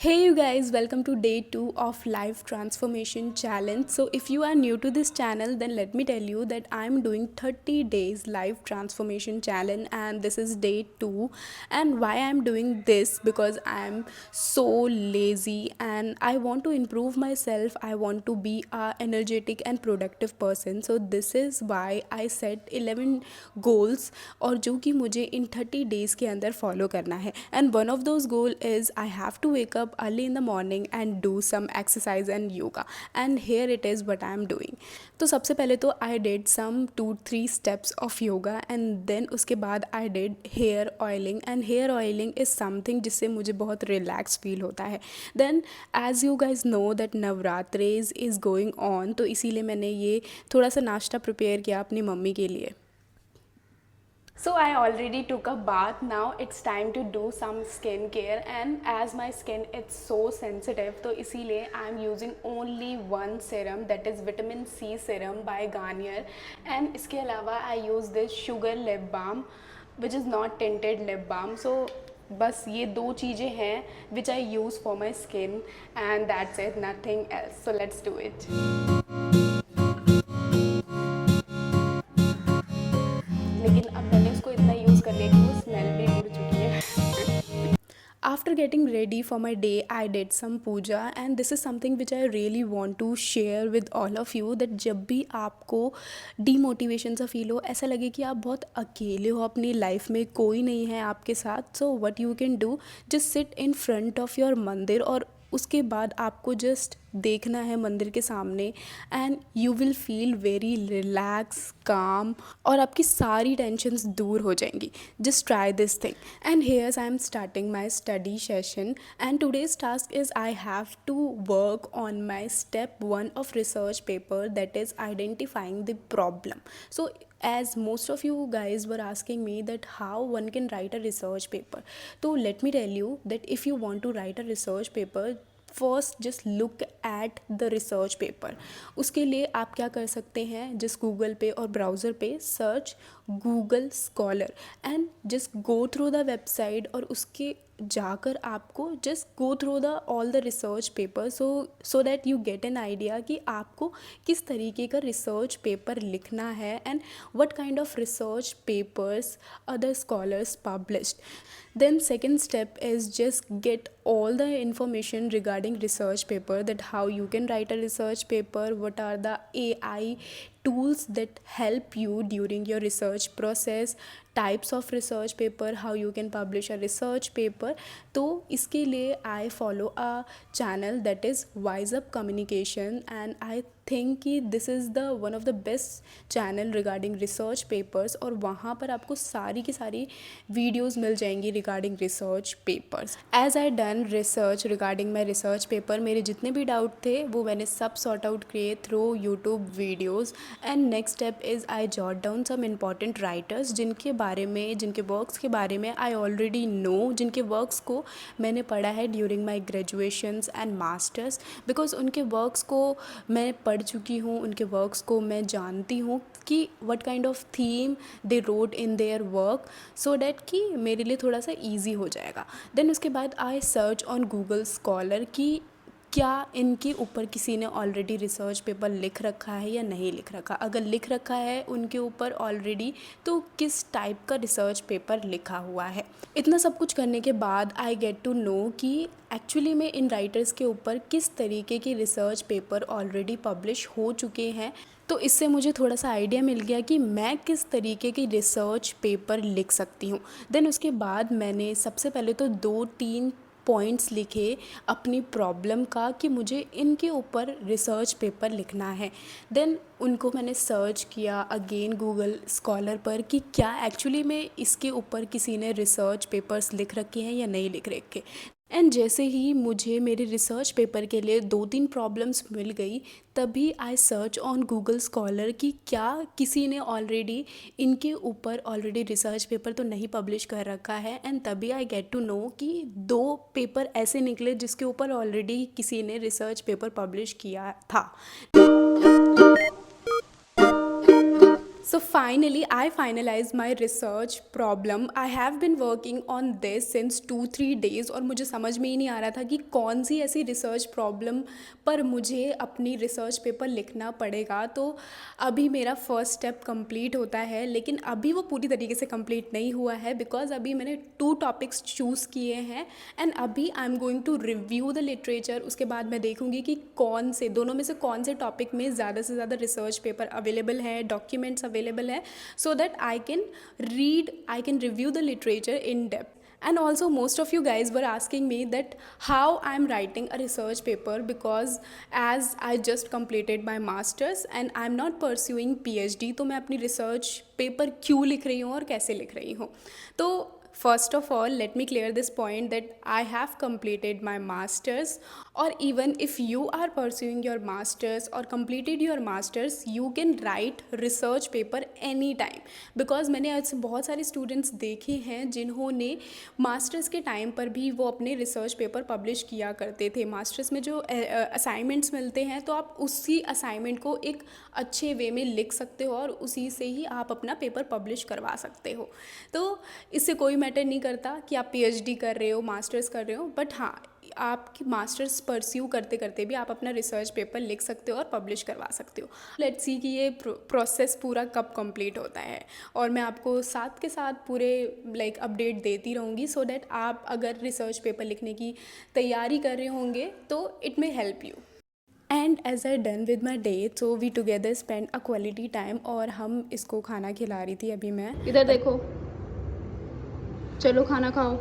Hey you guys, welcome to day 2 of Life Transformation Challenge. So if you are new to this channel, then let me tell you that I'm doing 30 days Life Transformation Challenge and this is day 2. And why I'm doing this, because I'm so lazy and I want to improve myself. I want to be a energetic and productive person. So this is why I set 11 goals और जो कि मुझे इन 30 days के अंदर follow करना है. And one of those goal is I have to wake up early in the morning and do some exercise and yoga. And here it is what I am doing. तो सबसे पहले तो I did some 2-3 steps of yoga and then उसके बाद I did hair oiling. And hair oiling is something जिससे मुझे बहुत relax feel होता है. Then as you guys know that नवरात्रिज is going on, तो इसीलिए मैंने ये थोड़ा सा नाश्ता प्रिपेयर किया अपनी मम्मी के लिए. So I already took a bath. Now it's time to do some skincare, and as my skin is so sensitive, तो इसीलिए I'm using only one serum, that is vitamin C serum by Garnier. And इसके अलावा I use this sugar lip balm which is not tinted lip balm. So बस ये दो चीज़ें हैं which I use for my skin, and that's it, nothing else. So let's do it. लेकिन अब मैंने उसको इतना यूज़ कर लिया कि वो स्मेल भी उड़ चुकी है. After getting ready for my day, I did some puja, and this is something which I really want to share with all of you, that जब भी आपको डीमोटिवेशन सा फील हो, ऐसा लगे कि आप बहुत अकेले हो अपनी लाइफ में, कोई नहीं है आपके साथ, so what you can do, just sit in front of your मंदिर, और उसके बाद आपको जस्ट देखना है मंदिर के सामने, and you will feel very relax calm, और आपकी सारी टेंशन्स दूर हो जाएंगी. Just try this thing. And here's I am starting my study session, and today's task is I have to work on my step 1 of research paper, that is identifying the problem. So as most of you guys were asking me that how one can write a research paper, so let me tell you that if you want to write a research paper, first just look at the research paper. उसके लिए आप क्या कर सकते हैं, just Google पे और browser पे search Google scholar and just go through the website, और उसके जाकर आपको just go through the all the research paper, so that you get an idea कि आपको किस तरीके का रिसर्च पेपर लिखना है and what kind of research papers other scholars published. Then second step is just get all the information regarding research paper, that how you can write a research paper, what are the AI tools that help you during your research process, types of research paper, how you can publish a research paper. तो इसके लिए I follow a channel that is Wise Up Communication, and I think कि this is the one of the best channel regarding research papers, और वहाँ पर आपको सारी की सारी वीडियोज़ मिल जाएंगी regarding research papers. As I done research regarding my research paper, मेरे जितने भी डाउट थे वो मैंने सब सॉर्ट आउट किए through YouTube videos. And next step is I jot down some important writers जिनके बारे में, जिनके वर्क्स के बारे में आई ऑलरेडी नो, जिनके वर्क्स को मैंने पढ़ा है during my graduations and masters, because उनके वर्क्स को मैं पढ़ चुकी हूँ, उनके वर्क्स को मैं जानती हूँ कि what kind of theme they wrote in their work, so that कि मेरे लिए थोड़ा सा ईजी हो जाएगा. देन उसके बाद I search on Google scholar कि क्या इनके ऊपर किसी ने ऑलरेडी रिसर्च पेपर लिख रखा है या नहीं लिख रखा. अगर लिख रखा है उनके ऊपर ऑलरेडी, तो किस टाइप का रिसर्च पेपर लिखा हुआ है. इतना सब कुछ करने के बाद आई गेट टू नो कि एक्चुअली में इन राइटर्स के ऊपर किस तरीके के रिसर्च पेपर ऑलरेडी पब्लिश हो चुके हैं. तो इससे मुझे थोड़ा सा आइडिया मिल गया कि मैं किस तरीके की रिसर्च पेपर लिख सकती हूँ. देन उसके बाद मैंने सबसे पहले तो 2-3 पॉइंट्स लिखे अपनी प्रॉब्लम का कि मुझे इनके ऊपर रिसर्च पेपर लिखना है. देन उनको मैंने सर्च किया अगेन गूगल स्कॉलर पर कि क्या एक्चुअली में इसके ऊपर किसी ने रिसर्च पेपर्स लिख रखे हैं या नहीं लिख रखे. एंड जैसे ही मुझे मेरे रिसर्च पेपर के लिए 2-3 प्रॉब्लम्स मिल गई, तभी I search on Google scholar कि क्या किसी ने ऑलरेडी इनके ऊपर ऑलरेडी रिसर्च पेपर तो नहीं पब्लिश कर रखा है. एंड तभी आई गेट टू नो कि 2 पेपर ऐसे निकले जिसके ऊपर ऑलरेडी किसी ने रिसर्च पेपर पब्लिश किया था. So finally, I finalized my research problem. I have been working on this since 2-3 days और मुझे समझ में ही नहीं आ रहा था कि कौन सी ऐसी रिसर्च प्रॉब्लम पर मुझे अपनी रिसर्च पेपर लिखना पड़ेगा। तो अभी मेरा फर्स्ट स्टेप कंप्लीट होता है, लेकिन अभी वो पूरी तरीके से कंप्लीट नहीं हुआ है बिकॉज अभी मैंने 2 टॉपिक्स चूज़ किए हैं एंड अभी I am going to review the literature. उसके बाद मैं देखूंगी कि कौन से दोनों में से कौन से टॉपिक में ज़्यादा से ज़्यादा रिसर्च पेपर अवेलेबल है, डॉक्यूमेंट्स अवेलेबल है, so that I can review the literature in depth. And also most of you guys were asking me that how I'm writing a research paper, because as I just completed my masters and I'm not pursuing PhD, तो मैं अपनी research paper क्यों लिख रही हूँ और कैसे लिख रही हूँ। तो first of all, let me clear this point that I have completed my masters, or even if you are pursuing your masters or completed your masters, you can write research paper anytime, because मैंने ऐसे बहुत सारे students देखे हैं जिन्होंने masters के time पर भी वो अपने रिसर्च पेपर पब्लिश किया करते थे। मास्टर्स में जो असाइनमेंट्स मिलते हैं तो आप उसी असाइनमेंट को एक अच्छे वे में लिख सकते हो और उसी से ही आप अपना पेपर पब्लिश करवा सकते हो। तो इससे कोई मैटर नहीं करता कि आप पीएचडी कर रहे हो, मास्टर्स कर रहे हो, बट हाँ, आपकी मास्टर्स परस्यू करते करते भी आप अपना रिसर्च पेपर लिख सकते हो और पब्लिश करवा सकते हो। लेट्स सी कि ये प्रोसेस पूरा कब कंप्लीट होता है, और मैं आपको साथ के साथ पूरे अपडेट देती रहूँगी, सो दैट आप अगर रिसर्च पेपर लिखने की तैयारी कर रहे होंगे तो it may help you. And as I done with my day, so we together spend a quality time, और हम इसको खाना खिला रही थी। अभी मैं इधर देखो, चलो खाना खाओ।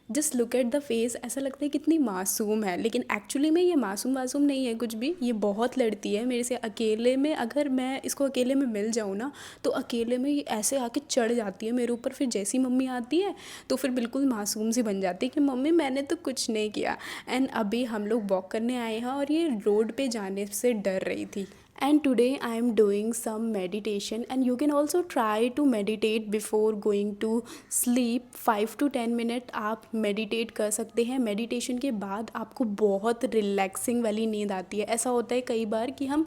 Just look at the face, ऐसा लगता है कितनी मासूम है, लेकिन एक्चुअली में ये मासूम वासूम नहीं है कुछ भी। ये बहुत लड़ती है मेरे से अकेले में। अगर मैं इसको अकेले में मिल जाऊँ ना, तो अकेले में ये ऐसे आके चढ़ जाती है मेरे ऊपर। फिर जैसी मम्मी आती है तो फिर बिल्कुल मासूम सी बन जाती है कि मम्मी मैंने तो कुछ नहीं किया। एंड अभी हम लोग वॉक करने आए हैं और ये रोड पे जाने से डर रही थी। And today I am doing some meditation, and you can also try to meditate before going to sleep. 5 to 10 minute आप मेडिटेट कर सकते हैं। मेडिटेशन के बाद आपको बहुत रिलैक्सिंग वाली नींद आती है। ऐसा होता है कई बार कि हम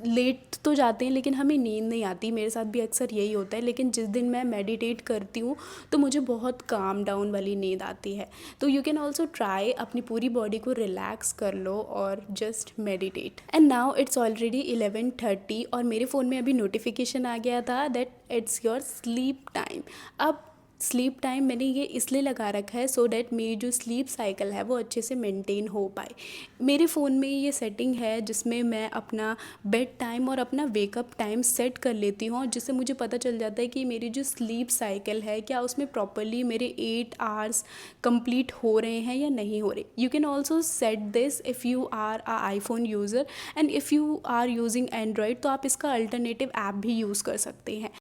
लेट तो जाते हैं लेकिन हमें नींद नहीं आती। मेरे साथ भी अक्सर यही होता है, लेकिन जिस दिन मैं मेडिटेट करती हूँ तो मुझे बहुत काम डाउन वाली नींद आती है। तो यू कैन ऑल्सो ट्राई, अपनी पूरी बॉडी को रिलैक्स कर लो और just meditate. And now it's already 11:30 और मेरे फ़ोन में अभी नोटिफिकेशन आ गया था that it's your sleep time. अब स्लीप टाइम मैंने ये इसलिए लगा रखा है सो डैट मेरी जो स्लीप साइकिल है वो अच्छे से मेंटेन हो पाए। मेरे फ़ोन में ये सेटिंग है जिसमें मैं अपना बेड टाइम और अपना वेकअप टाइम सेट कर लेती हूँ, जिससे मुझे पता चल जाता है कि मेरी जो स्लीप साइकिल है क्या उसमें प्रॉपरली मेरे 8 आवर्स कंप्लीट हो रहे हैं या नहीं हो रहे। You can also set this if you are a iPhone user, and if you are using Android तो आप इसका अल्टरनेटिव ऐप भी यूज़ कर सकते हैं।